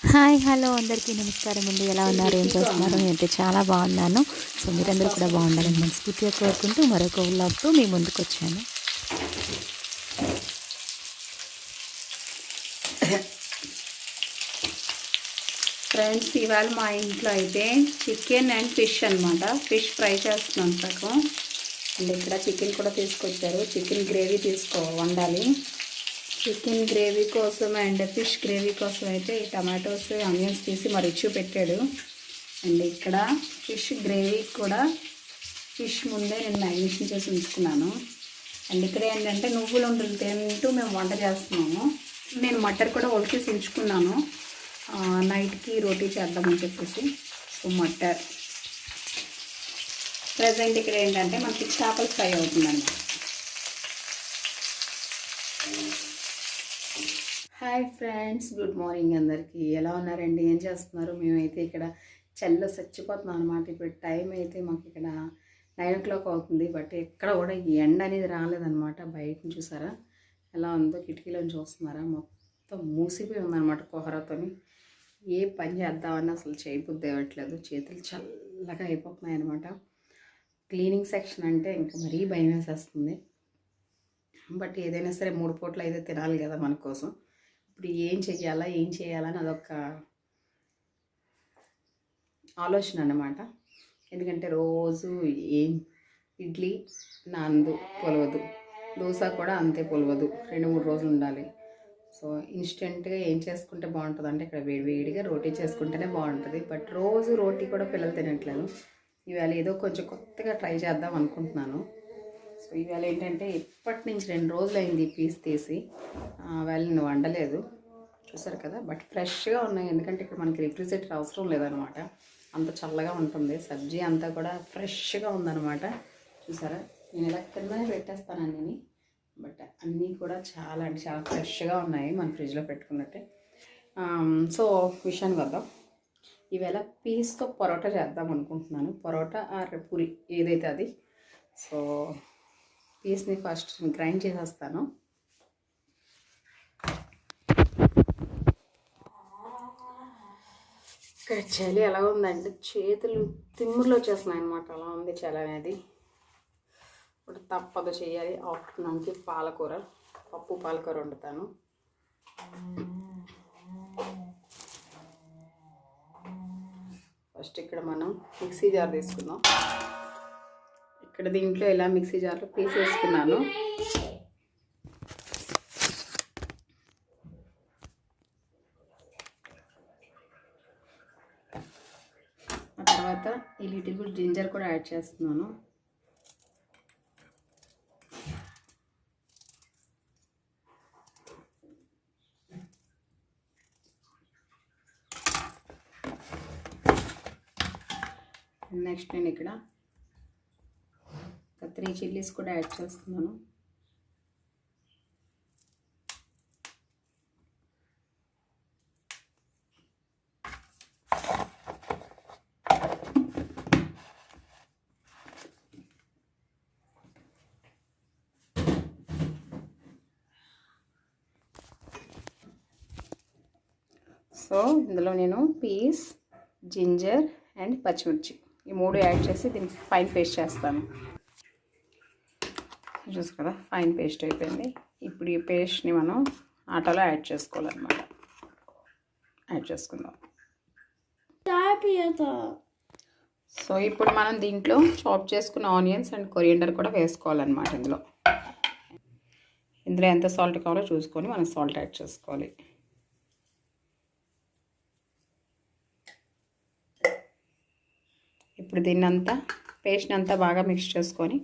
Hi hello అందరికీ నమస్కారం అండి. ఎలా ఉన్నారు, ఏం చేస్తున్నారు? నేనైతే చాలా బాగున్నాను. సో మీరందరూ కూడా బాగుండాలని మనస్ఫూర్తిగా కోరుకుంటూ మరొక వ్లాగ్తో మీ ముందుకు వచ్చాను. ఫ్రెండ్స్, ఇవాళ మా ఇంట్లో అయితే చికెన్ అండ్ ఫిష్ అనమాట. ఫిష్ ఫ్రై చేస్తున్నాను సగం. అండ్ ఇక్కడ చికెన్ కూడా తీసుకొచ్చారు. చికెన్ గ్రేవీ వండాలి. చికెన్ గ్రేవీ కోసం అండ్ ఫిష్ గ్రేవీ కోసం అయితే ఈ టమాటోస్ ఆనియన్స్ తీసి మరిచి పెట్టాడు. అండ్ ఇక్కడ ఫిష్ గ్రేవీ కూడా ఫిష్ ముందే నేను మ్యారినేషన్ చేసి ఉంచుకున్నాను. అండ్ ఇక్కడ ఏంటంటే నువ్వులు ఉండలు తింటూ మేము వంట చేస్తున్నాము. నేను మటర్ కూడా ఒలిచేసి ఉంచుకున్నాను నైట్కి రోటీ చేద్దామని చెప్పేసి. సో మటర్ ప్రజెంట్ ఇక్కడ ఏంటంటే మనకి చేపలు ఫ్రై అవుతుందండి. హాయ్ ఫ్రెండ్స్, గుడ్ మార్నింగ్ అందరికీ. ఎలా ఉన్నారండి, ఏం చేస్తున్నారు? మేమైతే ఇక్కడ చల్ల చచ్చిపోతున్నాం అనమాట. ఇప్పుడు టైం అయితే మాకు ఇక్కడ 9 o'clock అవుతుంది. బట్ ఎక్కడ కూడా ఎండ అనేది రాలేదనమాట. బయటని చూసారా ఎలా ఉందో, కిటికీలోని చూస్తున్నారా, మొత్తం మూసిపోయి ఉందన్నమాట కుహరతోని. ఏ పని చేద్దామని అసలు చేయబుద్ధి అవ్వట్లేదు. చేతులు చల్లగా అయిపోతున్నాయి అనమాట. క్లీనింగ్ సెక్షన్ అంటే ఇంకా మరీ భయం వేసేస్తుంది. బట్ ఏదైనా సరే 3 పూటలు అయితే తినాలి కదా మన కోసం. ఇప్పుడు ఏం చేయాలని అదొక ఆలోచన అన్నమాట. ఎందుకంటే రోజు ఏం ఇడ్లీ నాందు పొలవదు, దోశ కూడా అంతే పొలవదు, 2-3 రోజులు ఉండాలి. సో ఇన్స్టెంట్గా ఏం చేసుకుంటే బాగుంటుంది అంటే ఇక్కడ వేడిగా రోటీ చేసుకుంటేనే బాగుంటుంది. బట్ రోజు రోటీ కూడా పిల్లలు తినట్లేదు. ఇవాళ ఏదో కొంచెం కొత్తగా ట్రై చేద్దాం అనుకుంటున్నాను. సో ఇవాళ ఏంటంటే ఇప్పటి నుంచి 2 రోజులు అయింది పీస్ తీసి. వాళ్ళు నేను వండలేదు, చూసారు కదా. బట్ ఫ్రెష్గా ఉన్నాయి, ఎందుకంటే ఇక్కడ మనకి రిఫ్రిజిరేటర్ అవసరం లేదనమాట. అంత చల్లగా ఉంటుంది. సబ్జీ అంతా కూడా ఫ్రెష్గా ఉందన్నమాట. చూసారా, నేను ఇలా కిందనే పెట్టేస్తాను అన్నీ. బట్ అన్నీ కూడా చాలా అంటే చాలా ఫ్రెష్గా ఉన్నాయి, మన ఫ్రిడ్జ్లో పెట్టుకున్నట్టే. సో విషయానికి వద్దాం. ఈవేళ పీస్తో పరోటా చేద్దాం అనుకుంటున్నాను. పరోటా ఆర్ పూరి ఏదైతే అది. సో పీస్ని ఫస్ట్ గ్రైండ్ చేసేస్తాను. ఇక్కడ చలి ఎలా ఉందంటే చేతులు తిమ్ముర్లు వచ్చేస్తున్నాయి అనమాట. అలా ఉంది చలి అనేది. ఇప్పుడు తప్పదు చేయాలి. ఆఫ్టర్నూన్కి పప్పు పాలకూర వండుతాను. ఫస్ట్ ఇక్కడ మనం మిక్సీ జార్ తీసుకుందాం. ఇక్కడ దీంట్లో ఇలా మిక్సీ జార్లో పీస్ వేసుకున్నాను. ఆ తర్వాత ఈ లిటిల్ బిట్ జింజర్ కూడా యాడ్ చేస్తున్నాను. నెక్స్ట్ నేను ఇక్కడ 3 చిల్లీస్ కూడా యాడ్ చేస్తున్నాను. సో ఇందులో నేను పీస్, జింజర్ అండ్ పచ్చిమిర్చి ఈ 3 యాడ్ చేసి దీనికి ఫైన్ పేస్ట్ చేస్తాను. చూసు కదా, ఫైన్ పేస్ట్ అయిపోయింది. ఇప్పుడు ఈ పేస్ట్ని మనం ఆటోలో యాడ్ చేసుకోవాలన్నమాట. యాడ్ చేసుకుందాం. సో ఇప్పుడు మనం దీంట్లో చాప్ చేసుకున్న ఆనియన్స్ అండ్ కొరియండర్ కూడా వేసుకోవాలన్నమాట. ఇందులో ఎంత సాల్ట్ కావాలో చూసుకొని మనం సాల్ట్ యాడ్ చేసుకోవాలి. ఇప్పుడు దీన్నంతా పేస్ట్ని అంతా బాగా మిక్స్ చేసుకొని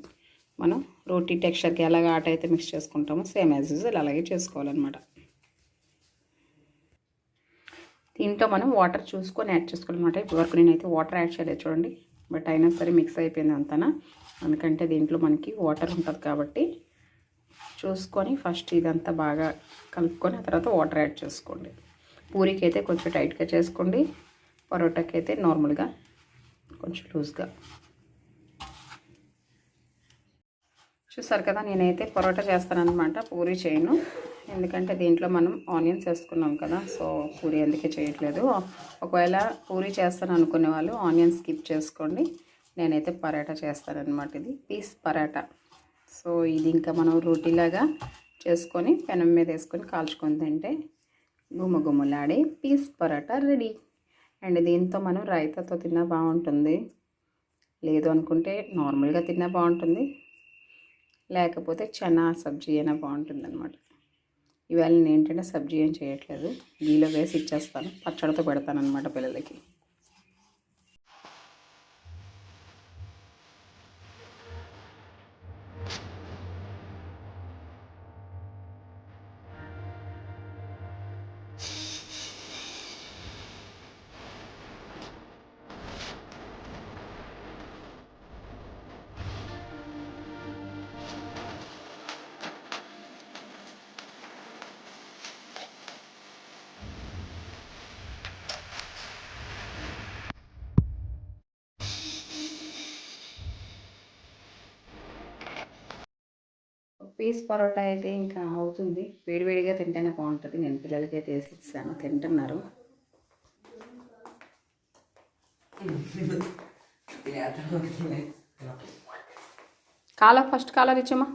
మనం రోటీ టెక్స్చర్కి ఎలాగ ఆట అయితే మిక్స్ చేసుకుంటామో సేమ్ యాజ్ యూజువల్ అలాగే చేసుకోవాలన్నమాట. దీంట్లో మనం వాటర్ చూసుకొని యాడ్ చేసుకోవాలన్నమాట. ఇప్పటివరకు నేనైతే వాటర్ యాడ్ చేయలేదు చూడండి. బట్ అయినా సరే మిక్స్ అయిపోయింది అంతనా. ఎందుకంటే దీంట్లో మనకి వాటర్ ఉంటుంది కాబట్టి చూసుకొని ఫస్ట్ ఇదంతా బాగా కలుపుకొని ఆ తర్వాత వాటర్ యాడ్ చేసుకోండి. పూరికి అయితే కొంచెం టైట్గా చేసుకోండి, పరోటాకి అయితే నార్మల్గా కొంచెం లూజ్గా. చూసారు కదా, నేనైతే పరోటా చేస్తానన్నమాట, పూరి చేయను. ఎందుకంటే దీంట్లో మనం ఆనియన్స్ వేసుకున్నాం కదా, సో పూరి అందుకే చేయట్లేదు. ఒకవేళ పూరి చేస్తాను అనుకునే వాళ్ళు ఆనియన్స్ స్కిప్ చేసుకోండి. నేనైతే పరోటా చేస్తానన్నమాట. ఇది పీస్ పరోటా. సో ఇది ఇంకా మనం రోటీలాగా చేసుకొని పెనం మీద వేసుకొని కాల్చుకొని తింటే గుమ్మగుమ్మలాడే పీస్ పరోటా రెడీ. అండ్ దీంతో మనం రైతాతో తిన్నా బాగుంటుంది, లేదు అనుకుంటే నార్మల్గా తిన్నా బాగుంటుంది, లేకపోతే చనా సబ్జీ అయినా బాగుంటుంది అనమాట. ఇవాళ నేను ఏంటంటే సబ్జీ ఏం చేయట్లేదు, గీలో వేసి ఇచ్చేస్తాను, పచ్చడితో పెడతాను అనమాట పిల్లలకి. పీస్ పరోటా అయితే ఇంకా అవుతుంది, వేడివేడిగా తింటేనే బాగుంటుంది. నేను పిల్లలకి అయితే వేసి ఇస్తాను, తింటున్నారు. కాలర్ ఫస్ట్ కాలర్ ఇచ్చమ్మా.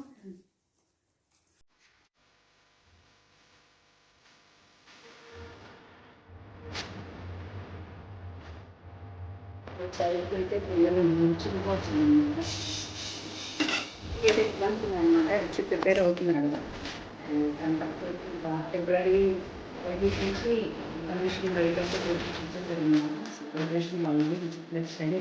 చదువుకుంటే పిల్లలు ముంచుకుపోతుంది అనమాట. వచ్చి ప్రిపేర్ అవుతున్నాడు. ఫిబ్రవరి 20 నుంచి కమిషన్ రైతులతో జరిగింది. ప్రిపరేషన్ మళ్ళీ నెక్స్ట్ సండే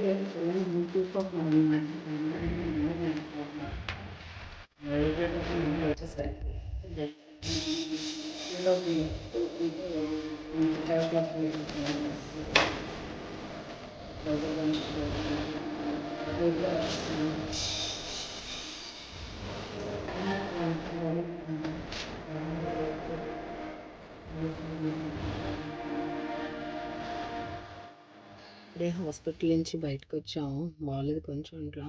ఇప్పుడే హాస్పిటల్ నుంచి బయటకు వచ్చాము, బాగాలేదు కొంచెం ఇంట్లో.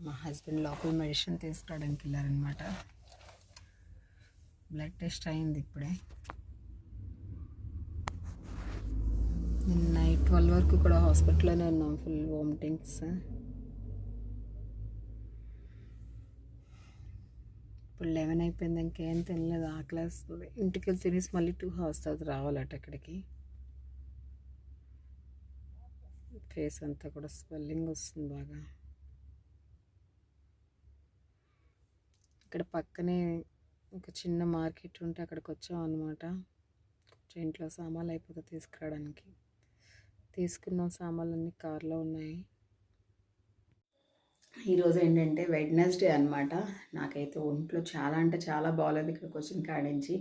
మా హస్బెండ్ లోపల మెడిసిన్ తీసుకురావడానికి వెళ్ళారనమాట. బ్లడ్ టెస్ట్ అయింది ఇప్పుడే. నేను నైట్ 12 వరకు కూడా హాస్పిటల్లోనే ఉన్నాం, ఫుల్ వామిటింగ్స్. ఇప్పుడు 11 అయిపోయింది, ఇంకేం తినలేదు, ఆకలి వేస్తుంది. ఇంటికి వెళ్ళి తినేసి మళ్ళీ 2 hours తర్వాత రావాలట ఇక్కడికి. ఫేస్ అంతా కూడా స్వెల్లింగ్ వస్తుంది బాగా. ఇక్కడ పక్కనే ఒక చిన్న మార్కెట్ ఉంటే అక్కడికి వచ్చాం అనమాట. కొంచెం ఇంట్లో సామాన్లు అయిపోతే తీసుకురావడానికి. తీసుకున్న సామాన్లన్నీ కార్లో ఉన్నాయి. ఈరోజు ఏంటంటే వెడ్నెస్డే అనమాట. నాకైతే ఒంట్లో చాలా అంటే చాలా బాగాలేదు. ఇక్కడికి వచ్చిన కాడి నుంచి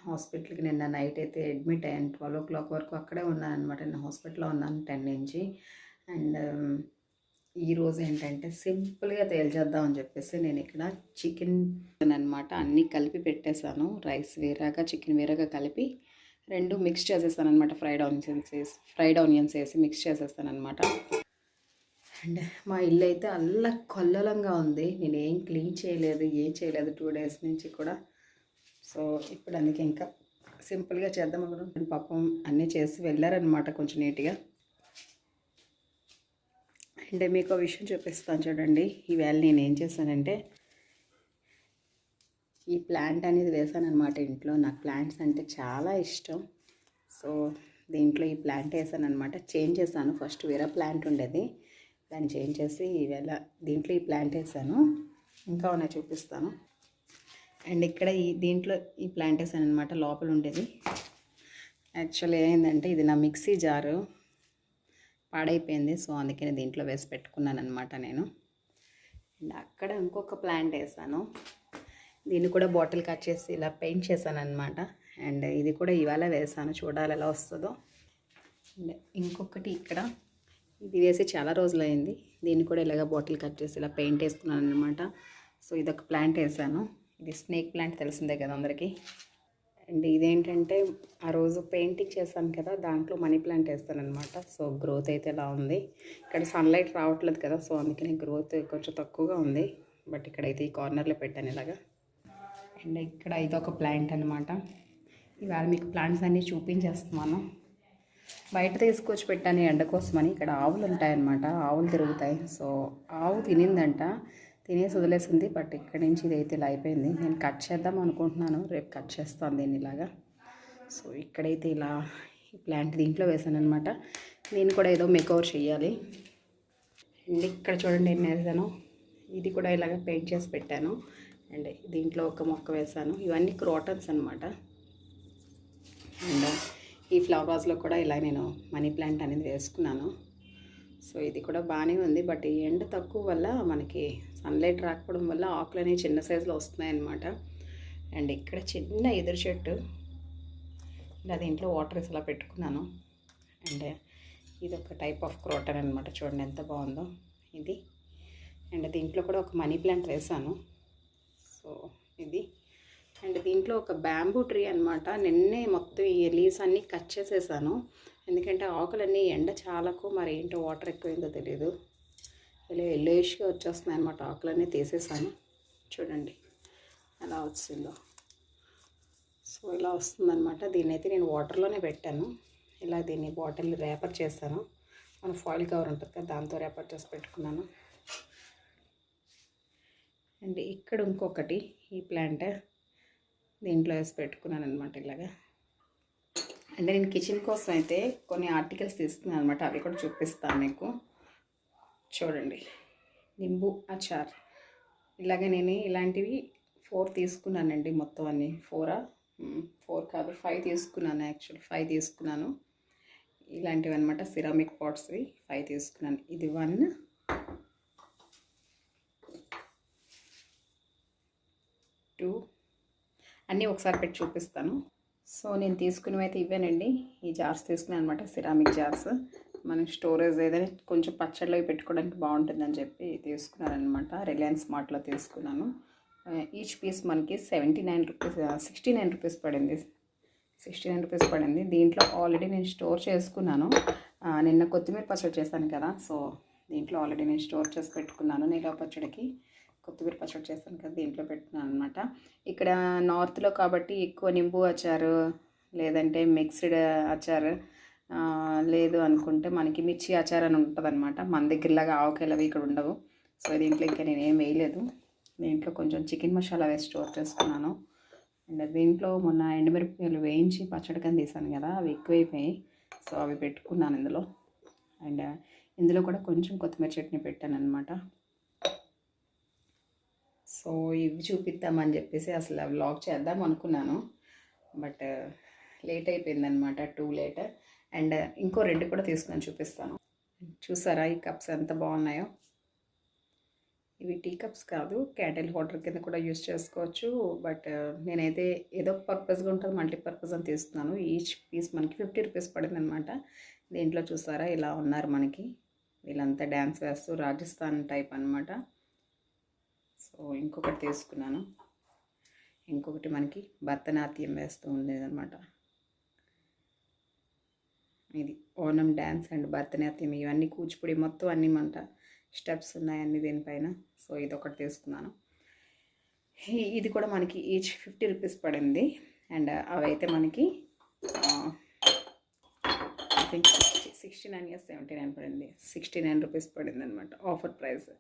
హాస్పిటల్కి నిన్న నైట్ అయితే అడ్మిట్ అయ్యాను. 12 o'clock వరకు అక్కడే ఉన్నాను అనమాట. నేను హాస్పిటల్లో ఉన్నాను 10 నుంచి. అండ్ ఈరోజు ఏంటంటే సింపుల్గా తేల్చేద్దామని చెప్పేసి నేను ఇక్కడ చికెన్ అనమాట అన్నీ కలిపి పెట్టేశాను. రైస్ వేరేగా చికెన్ వేరేగా కలిపి రెండు మిక్స్ చేసేస్తాను అనమాట. ఫ్రైడ్ ఆనియన్స్ వేసి మిక్స్ చేసేస్తాను అనమాట. అండ్ మా ఇల్లు అయితే అల్ల కొల్లలంగా ఉంది. నేను ఏం క్లీన్ చేయలేదు, ఏం చేయలేదు 2 days నుంచి కూడా. సో ఇప్పుడు అందుకే ఇంకా సింపుల్గా చేద్దాం అనుకుంటున్నాను. పాపం అన్నీ చేసి వెళ్ళారనమాట కొంచెం నీట్గా. అంటే మీకు ఒక విషయం చూపిస్తాను చూడండి. ఈవేళ నేను ఏం చేశానంటే ఈ ప్లాంట్ అనేది వేసాను అనమాట ఇంట్లో. నాకు ప్లాంట్స్ అంటే చాలా ఇష్టం. సో దీంట్లో ఈ ప్లాంట్ వేసాను అనమాట. చేంజ్ చేశాను, ఫస్ట్ వేరే ప్లాంట్ ఉండేది, దాన్ని చేంజ్ చేసి ఈవేళ దీంట్లో ఈ ప్లాంట్ వేసాను. ఇంకా ఉన్నాయి చూపిస్తాను. అండ్ ఇక్కడ దీంట్లో ఈ ప్లాంట్ వేసాను అనమాట, లోపల ఉండేది. యాక్చువల్లీ ఏంటంటే ఇది నా మిక్సీ జారు పాడైపోయింది, సో అందుకని దీంట్లో వేసి పెట్టుకున్నాను అనమాట నేను. అండ్ అక్కడ ఇంకొక ప్లాంట్ వేసాను, దీన్ని కూడా బాటిల్ కట్ చేసి ఇలా పెయింట్ చేశాను అనమాట. అండ్ ఇది కూడా ఇవాళ వేసాను, చూడాలి ఎలా వస్తుందో. అండ్ ఇంకొకటి ఇక్కడ ఇది వేసి చాలా రోజులైంది, దీన్ని కూడా ఇలాగ బాటిల్ కట్ చేసి ఇలా పెయింట్ వేసుకున్నాను అనమాట. సో ఇదొక ప్లాంట్ వేసాను. ఇది స్నేక్ ప్లాంట్ తెలిసిందే కదా అందరికీ. అండ్ ఇదేంటంటే ఆ రోజు పెయింటింగ్ చేశాను కదా, దాంట్లో మనీ ప్లాంట్ వేస్తానమాట. సో గ్రోత్ అయితే ఎలా ఉంది, ఇక్కడ సన్లైట్ రావట్లేదు కదా, సో అందుకని గ్రోత్ కొంచెం తక్కువగా ఉంది. బట్ ఇక్కడైతే ఈ కార్నర్లో పెట్టాను ఇలాగా. అండ్ ఇక్కడ ఇదొక ప్లాంట్ అనమాట. ఇవాళ మీకు ప్లాంట్స్ అన్నీ చూపించేస్తున్నాను. బయట తీసుకొచ్చి పెట్టాను ఎండ కోసమని. ఇక్కడ ఆవులు ఉంటాయన్నమాట, ఆవులు తిరుగుతాయి. సో ఆవు తినిందంట, తినేసి వదిలేసింది. బట్ ఇక్కడి నుంచి ఇదైతే ఇలా అయిపోయింది. నేను కట్ చేద్దాం అనుకుంటున్నాను, రేపు కట్ చేస్తాను దీన్ని ఇలాగా. సో ఇక్కడైతే ఇలా ఈ ప్లాంట్ దీంట్లో వేసాను అనమాట. నేను కూడా ఏదో మేకవర్ చేయాలి. అండ్ ఇక్కడ చూడండి నేను వేసాను, ఇది కూడా ఇలాగ పెయింట్ చేసి పెట్టాను. అండ్ దీంట్లో ఒక మొక్క వేసాను. ఇవన్నీ క్రోటన్స్ అనమాట. అండ్ ఈ ఫ్లవర్ వాజ్లో కూడా ఇలా నేను మనీ ప్లాంట్ అనేది వేసుకున్నాను. సో ఇది కూడా బాగానే ఉంది. బట్ ఈ ఎండ తక్కువ వల్ల మనకి సన్లైట్ రాకపోవడం వల్ల ఆకులు అనేవి చిన్న సైజులో వస్తున్నాయి అన్నమాట. అండ్ ఇక్కడ చిన్న ఎదురు చెట్టు, ఇలా దీంట్లో వాటర్ వేసి అలా పెట్టుకున్నాను. అండ్ ఇది ఒక టైప్ ఆఫ్ క్రోటన్ అనమాట. చూడండి ఎంత బాగుందో ఇది. అండ్ దీంట్లో కూడా ఒక మనీ ప్లాంట్ వేసాను. సో ఇది. అండ్ దీంట్లో ఒక బ్యాంబూ ట్రీ అనమాట. నిన్నే మొత్తం ఈ లీవ్స్ అన్నీ కట్ చేసేసాను, ఎందుకంటే ఆకులన్నీ ఎండ చాలకు మరి ఏంటో వాటర్ ఎక్కువైందో తెలియదు, ఇలా ఎల్లోయిష్గా వచ్చేస్తున్నాయి అనమాట. ఆకులన్నీ తీసేసాను. చూడండి ఎలా వచ్చిందో. సో ఇలా వస్తుందన్నమాట. దీన్నైతే నేను వాటర్లోనే పెట్టాను. ఇలా దీన్ని బాటిల్ ర్యాపర్ చేశాను. మన ఫాయిల్ కవర్ ఉంటుంది కదా, దాంతో ర్యాపర్ చేసి పెట్టుకున్నాను. అండ్ ఇక్కడ ఇంకొకటి ఈ ప్లాంట్ దీంట్లో వేసి పెట్టుకున్నాను అనమాట ఇలాగా. అంటే నేను కిచెన్ కోసం అయితే కొన్ని ఆర్టికల్స్ తీసుకున్నాను అనమాట, అవి కూడా చూపిస్తాను మీకు. చూడండి, నింబు అచార్. ఇలాగే నేను ఇలాంటివి 4 తీసుకున్నానండి. మొత్తం అన్నీ 4 కాదు 5 తీసుకున్నాను. యాక్చువల్ 5 తీసుకున్నాను. ఇలాంటివి అనమాట, సిరామిక్ పాట్స్వి 5 తీసుకున్నాను. ఇది 1, 2 అన్నీ ఒకసారి పెట్టి చూపిస్తాను. సో నేను తీసుకున్నవి అయితే ఇవేనండి. ఈ జార్స్ తీసుకున్నాను అనమాట, సిరామిక్ జార్స్. మనం స్టోరేజ్ ఏదైనా కొంచెం పచ్చళ్ళు పెట్టుకోవడానికి బాగుంటుందని చెప్పి తీసుకున్నాను అనమాట. రిలయన్స్ మార్ట్లో తీసుకున్నాను. ఈచ్ పీస్ మనకి 69 రూపీస్ పడింది. 69 రూపీస్ పడింది. దీంట్లో ఆల్రెడీ నేను స్టోర్ చేసుకున్నాను. నిన్న కొత్తిమీర పచ్చడి చేశాను కదా, సో దీంట్లో ఆల్రెడీ నేను స్టోర్ చేసి పెట్టుకున్నాను. నిలవ పచ్చడికి కొత్తిమీర పచ్చడి చేస్తాను కదా, దీంట్లో పెట్టుకున్నాను అనమాట. ఇక్కడ నార్త్లో కాబట్టి ఎక్కువ నింబు అచారు, లేదంటే మిక్స్డ్ అచారు, లేదు అనుకుంటే మనకి మిర్చి అచార్ అని ఉంటుంది అనమాట. మన దగ్గరలాగా ఆవకాయలు అవి ఇక్కడ ఉండవు. సో దీంట్లో ఇంకా నేనేం వేయలేదు. దీంట్లో కొంచెం చికెన్ మసాలా వేసి స్టోర్ చేసుకున్నాను. అండ్ దీంట్లో మొన్న ఎండుమిరపకాయలు వేయించి పచ్చడికని తీసాను కదా, అవి ఎక్కువైపోయాయి. సో అవి పెట్టుకున్నాను ఇందులో. అండ్ ఇందులో కూడా కొంచెం కొత్తిమీర చట్నీ పెట్టాను అనమాట. సో ఇవి చూపిద్దామని చెప్పేసి అసలు వ్లాగ్ చేద్దాం అనుకున్నాను, బట్ లేట్ అయిపోయిందనమాట, 2 లేట్. అండ్ ఇంకో 2 కూడా తీసుకొని చూపిస్తాను. చూసారా ఈ కప్స్ ఎంత బాగున్నాయో. ఇవి టీ కప్స్ కాదు, క్యాండిల్ హోల్డర్ కింద కూడా యూస్ చేసుకోవచ్చు. బట్ నేనైతే ఏదో పర్పస్గా ఉంటుంది, మల్టీపర్పస్ అని తీసుకున్నాను. ఈచ్ పీస్ మనకి 50 రూపీస్ పడింది అనమాట. దీంట్లో చూసారా ఇలా ఉన్నారు మనకి, వీళ్ళంతా డ్యాన్స్ వేస్తూ రాజస్థాన్ టైప్ అనమాట. సో ఇంకొకటి తీసుకున్నాను. ఇంకొకటి మనకి భరతనాట్యం వేస్తూ ఉండేదన్నమాట. ఇది ఓనం డ్యాన్స్ అండ్ భరతనాట్యం, ఇవన్నీ కూచిపూడి మొత్తం అన్నీ మంట స్టెప్స్ ఉన్నాయన్నీ దీనిపైన. సో ఇది ఒకటి తీసుకున్నాను. ఇది కూడా మనకి ఈచ్ 50 రూపీస్ పడింది. అండ్ అవైతే మనకి ఐ థింక్ 69 79 పడింది. 69 రూపీస్ పడింది అనమాట, ఆఫర్ ప్రైస్.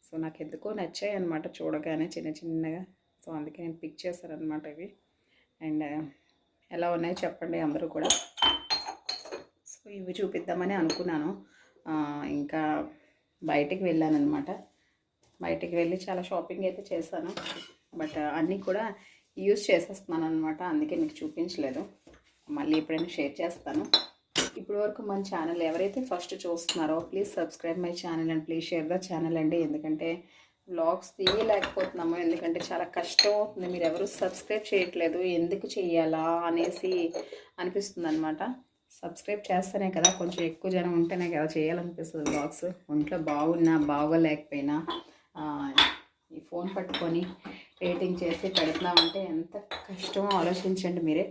సో నాకు ఎందుకో నచ్చాయి అనమాట చూడగానే చిన్న చిన్నగా. సో అందుకే నేను పిక్ చేశాను అనమాట ఇవి. అండ్ ఎలా ఉన్నాయో చెప్పండి అందరూ కూడా. సో ఇవి చూపిద్దామని అనుకున్నాను. ఇంకా బయటికి వెళ్ళాను అనమాట. బయటికి వెళ్ళి చాలా షాపింగ్ అయితే చేశాను, బట్ అన్నీ కూడా యూజ్ చేసేస్తున్నాను అనమాట. అందుకే మీకు చూపించలేదు, మళ్ళీ ఎప్పుడైనా షేర్ చేస్తాను. ఇప్పటి వరకు మన ఛానల్ ఎవరైతే ఫస్ట్ చూస్తున్నారో please subscribe my channel and please share the channel అండి. ఎందుకంటే వ్లాగ్స్ తీయలేకపోతున్నాము, ఎందుకంటే చాలా కష్టం అవుతుంది. మీరు ఎవరు సబ్స్క్రైబ్ చేయట్లేదు, ఎందుకు చెయ్యాలా అనేసి అనిపిస్తుంది అనమాట. సబ్స్క్రైబ్ చేస్తేనే కదా, కొంచెం ఎక్కువ జనం ఉంటేనే కదా చేయాలనిపిస్తుంది వ్లాగ్స్. ఒంట్లో బాగున్నా బాగోలేకపోయినా ఈ ఫోన్ పట్టుకొని ఎడిటింగ్ చేసి పెడుతున్నామంటే ఎంత కష్టమో ఆలోచించండి మీరే.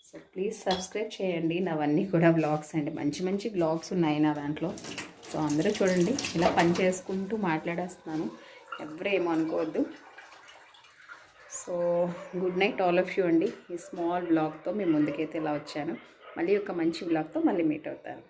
సో ప్లీజ్ సబ్స్క్రైబ్ చేయండి. నావన్నీ కూడా వ్లాగ్స్ అండి, మంచి మంచి వ్లాగ్స్ ఉన్నాయి నా దాంట్లో. సో అందరూ చూడండి, ఇలా పని చేసుకుంటూ మాట్లాడేస్తున్నాను, ఎవరు ఏమో అనుకోవద్దు. So good night all of you అండి. ఈ స్మాల్ వ్లాగ్తో మీ ముందుకైతే ఇలా వచ్చాను. మళ్ళీ ఒక మంచి వ్లాగ్తో మళ్ళీ మీట్ అవుతాను.